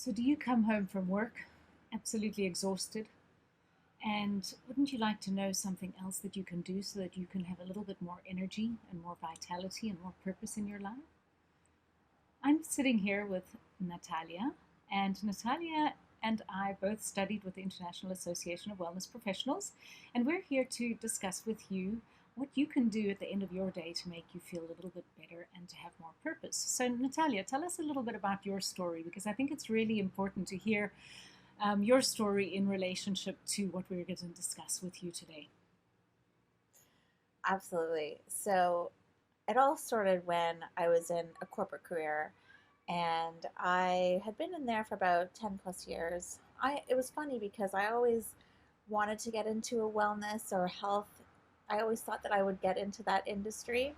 So, do you come home from work absolutely exhausted? And wouldn't you like to know something else that you can do so that you can have a little bit more energy and more vitality and more purpose in your life? I'm sitting here with Natalia, and Natalia and I both studied with the International Association of Wellness Professionals, and we're here to discuss with you what you can do at the end of your day to make you feel a little bit better and to have more purpose. So, Natalia, tell us a little bit about your story because I think it's really important to hear your story in relationship to what we're going to discuss with you today. Absolutely. So it all started when I was in a corporate career and I had been in there for about 10 plus years. It was funny because I always wanted to get into a wellness or health. I always thought that I would get into that industry.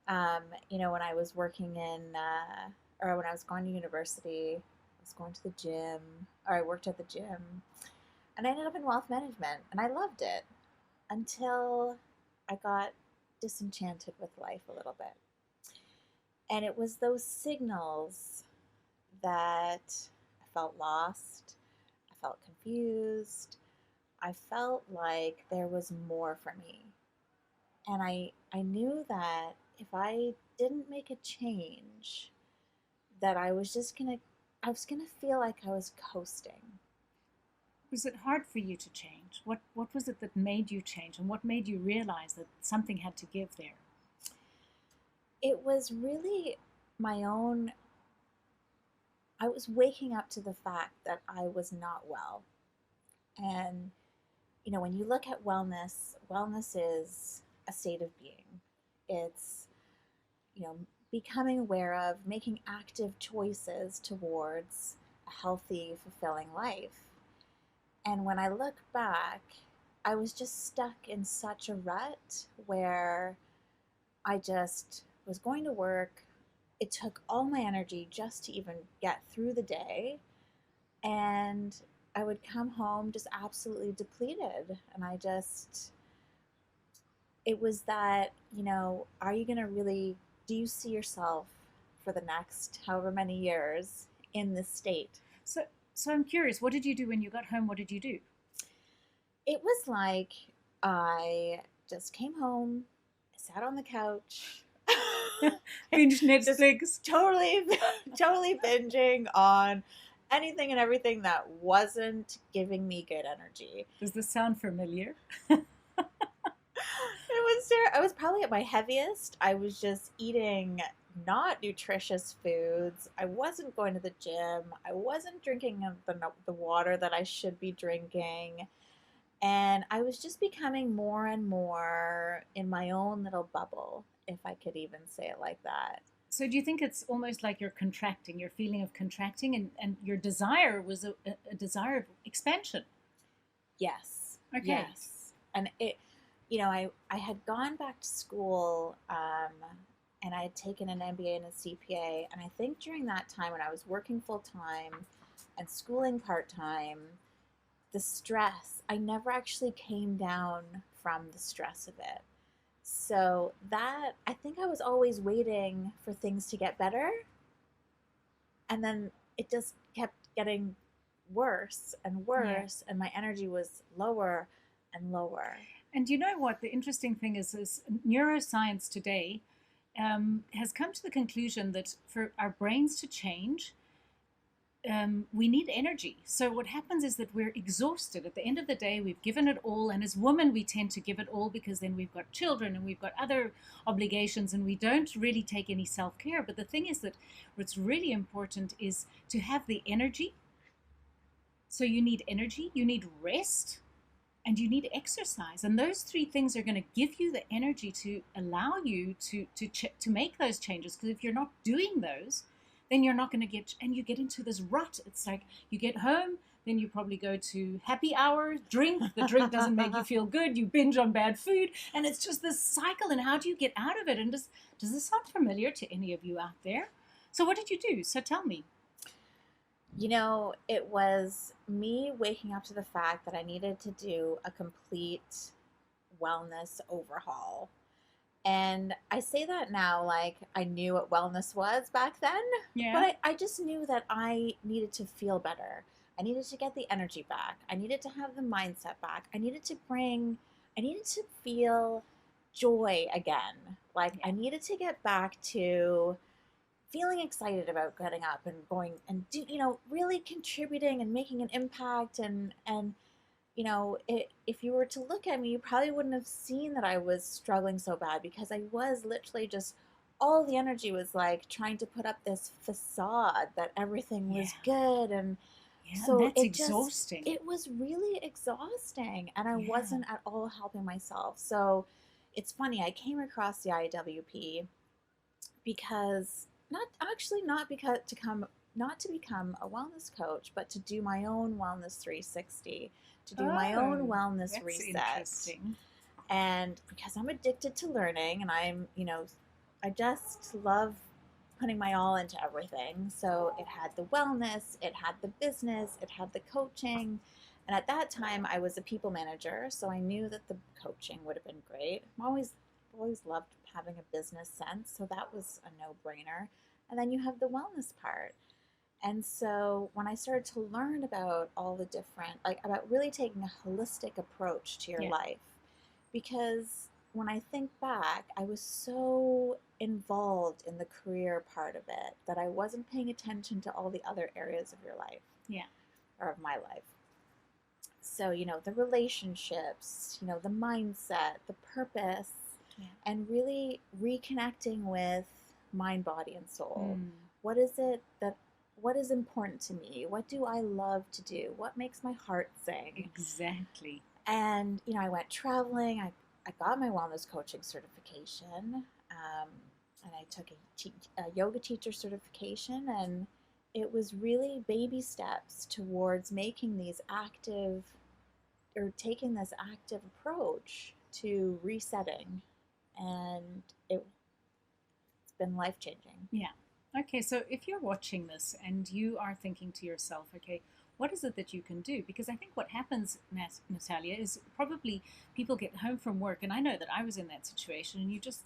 When I was working or when I was going to university, I was going to the gym, or I worked at the gym, and I ended up in wealth management, and I loved it until I got disenchanted with life a little bit. And it was those signals that I felt lost, I felt confused, I felt like there was more for me. And I knew that if I didn't make a change, that I was gonna feel like I was coasting. Was it hard for you to change? What was it that made you change, and what made you realize that something had to give there? It was really my own, I was waking up to the fact that I was not well. And, when you look at wellness, wellness is a state of being. It's, you know, becoming aware of, making active choices towards a healthy, fulfilling life. And when I look back, I was just stuck in such a rut where I just was going to work. It took all my energy just to even get through the day. And I would come home just absolutely depleted. And it was that, are you going to really, do you see yourself for the next however many years in this state? So, so I'm curious. What did you do when you got home? What did you do? It was like I just came home, sat on the couch, Binge just Netflix. totally, totally binging on anything and everything that wasn't giving me good energy. Does this sound familiar? I was probably at my heaviest. I was just eating not nutritious foods. I wasn't going to the gym. I wasn't drinking the water that I should be drinking. And I was just becoming more and more in my own little bubble, if I could even say it like that. So, do you think it's almost like you're contracting, your feeling of contracting, and your desire was a desire of expansion? Yes, Okay. yes. And I had gone back to school, and I had taken an MBA and a CPA. And I think during that time when I was working full time and schooling part time, the stress, I never actually came down from the stress of it. So that, I think I was always waiting for things to get better. And then it just kept getting worse and Yeah. worse. And my energy was lower and lower. And you know what? The interesting thing is neuroscience today has come to the conclusion that for our brains to change, we need energy. So what happens is that we're exhausted at the end of the day. We've given it all, and as women, we tend to give it all because then we've got children and we've got other obligations, and we don't really take any self-care. But the thing is that what's really important is to have the energy. So you need energy, you need rest, and you need exercise, and those three things are going to give you the energy to allow you to make those changes. Because if you're not doing those, then you're not going to get, and you get into this rut. It's like you get home, then you probably go to happy hour, drink. The drink doesn't make you feel good. You binge on bad food, and it's just this cycle. And how do you get out of it? And does this sound familiar to any of you out there? So what did you do? So tell me. It was me waking up to the fact that I needed to do a complete wellness overhaul. And I say that now like I knew what wellness was back then, but Yeah. I just knew that I needed to feel better. I needed to get the energy back. I needed to have the mindset back. I needed to feel joy again. Like Yeah. I needed to get back to feeling excited about getting up and going and really contributing and making an impact. And if you were to look at me, you probably wouldn't have seen that I was struggling so bad, because I was literally just, all the energy was like trying to put up this facade that everything Yeah. was good. And Yeah. And so that's exhausting. it was really exhausting, and I Yeah. wasn't at all helping myself. So it's funny, I came across the IAWP because not because to come not to become a wellness coach, but to do my own wellness 360, to do my own Oh, wellness that's reset. interesting. And because I'm addicted to learning, and I just love putting my all into everything. So it had the wellness, it had the business, it had the coaching. And at that time I was a people manager, so I knew that the coaching would have been great. I'm always loved having a business sense, so that was a no-brainer. And then you have the wellness part. And so when I started to learn about all the different, like about really taking a holistic approach to your Yeah. life, because when I think back, I was so involved in the career part of it that I wasn't paying attention to all the other areas of your life, Yeah. or of my life. So, the relationships, the mindset, the purpose, Yeah. and really reconnecting with mind, body, and soul. Mm, What is it that what is important to me? What do I love to do? What makes my heart sing? exactly. And I went traveling. I got my wellness coaching certification, and I took a yoga teacher certification, and it was really baby steps towards making these active, or taking this active approach to resetting. And it's been life changing. Yeah. Okay, so if you're watching this and you are thinking to yourself, okay, what is it that you can do? Because I think what happens, Natalia, is probably people get home from work, and I know that I was in that situation, and you just,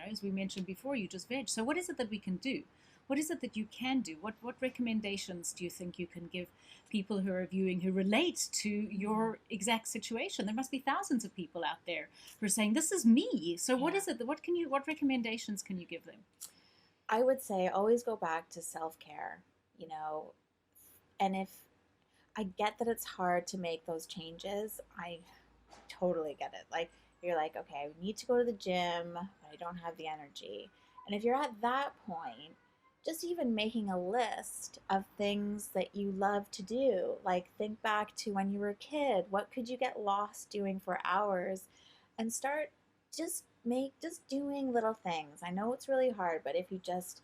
as we mentioned before, you just veg. So what is it that we can do? What is it that you can do? What recommendations do you think you can give people who are viewing who relate to your exact situation? There must be thousands of people out there who are saying, "This is me." So what Yeah. is it? What recommendations can you give them? I would say always go back to self care, you know, and if I get that it's hard to make those changes, I totally get it. Like, you're like, okay, I need to go to the gym, but I don't have the energy. And if you're at that point, just even making a list of things that you love to do, like think back to when you were a kid, what could you get lost doing for hours, and start just doing little things. I know it's really hard, but if you just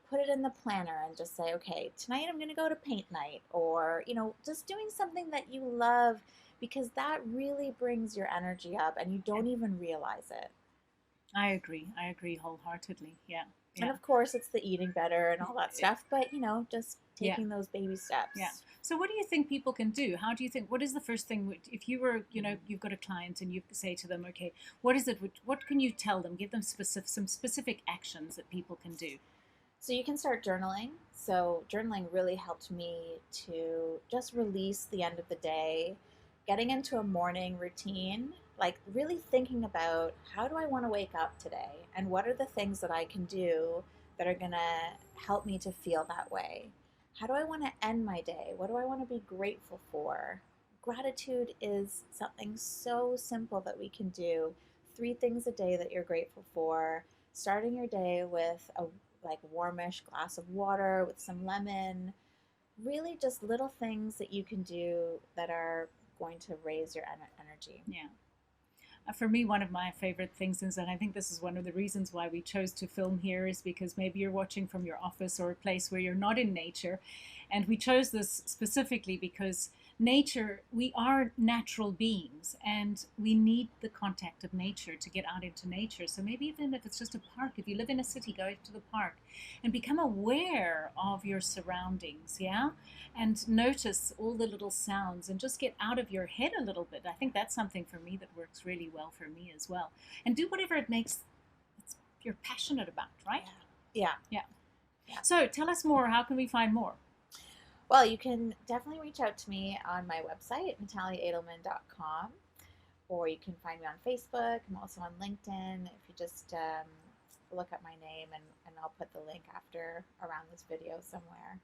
put it in the planner and just say, okay, tonight I'm going to go to paint night, or just doing something that you love, because that really brings your energy up and you don't even realize it. I agree. I agree wholeheartedly. Yeah. And Yeah. of course, it's the eating better and all that It- stuff, but just yeah. taking those baby Yeah. steps. So what do you think people can do? How do you think, what is the first thing, if you were, you've got a client and you say to them, okay, what is it, what can you tell them? Give them some specific actions that people can do. So you can start journaling. So journaling really helped me to just release the end of the day, getting into a morning routine, like really thinking about, how do I want to wake up today, and what are the things that I can do that are going to help me to feel that way? How do I want to end my day? What do I want to be grateful for? Gratitude is something so simple that we can do. 3 things a day that you're grateful for. Starting your day with a like warmish glass of water with some lemon. Really just little things that you can do that are going to raise your energy. Yeah. For me, one of my favorite things is, and I think this is one of the reasons why we chose to film here, is because maybe you're watching from your office or a place where you're not in nature. And we chose this specifically because nature, we are natural beings and we need the contact of nature to get out into nature. So maybe even if it's just a park, if you live in a city, go to the park and become aware of your surroundings, yeah? And notice all the little sounds and just get out of your head a little bit. I think that's something for me that works really well for me as well. And do whatever it makes you're passionate about, right? Yeah. Yeah. So tell us more. How can we find more? Well, you can definitely reach out to me on my website, nataliaedelman.com, or you can find me on Facebook. I'm also on LinkedIn. If you just look up my name, and I'll put the link after around this video somewhere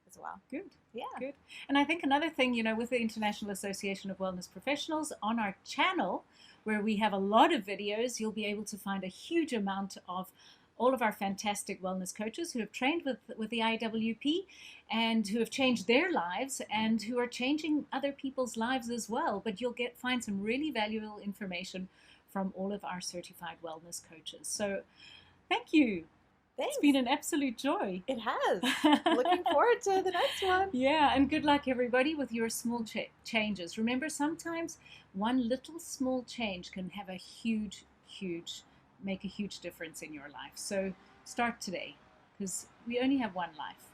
as well. Good. Yeah. Good. And I think another thing, with the International Association of Wellness Professionals, on our channel, where we have a lot of videos, you'll be able to find a huge amount of all of our fantastic wellness coaches who have trained with the IAWP and who have changed their lives and who are changing other people's lives as well. But you'll find some really valuable information from all of our certified wellness coaches. So thank you. Thanks. It's been an absolute joy. It has. Looking forward to the next one. Yeah, and good luck, everybody, with your small changes. Remember, sometimes one little small change can have a make a huge difference in your life. So start today, because we only have one life.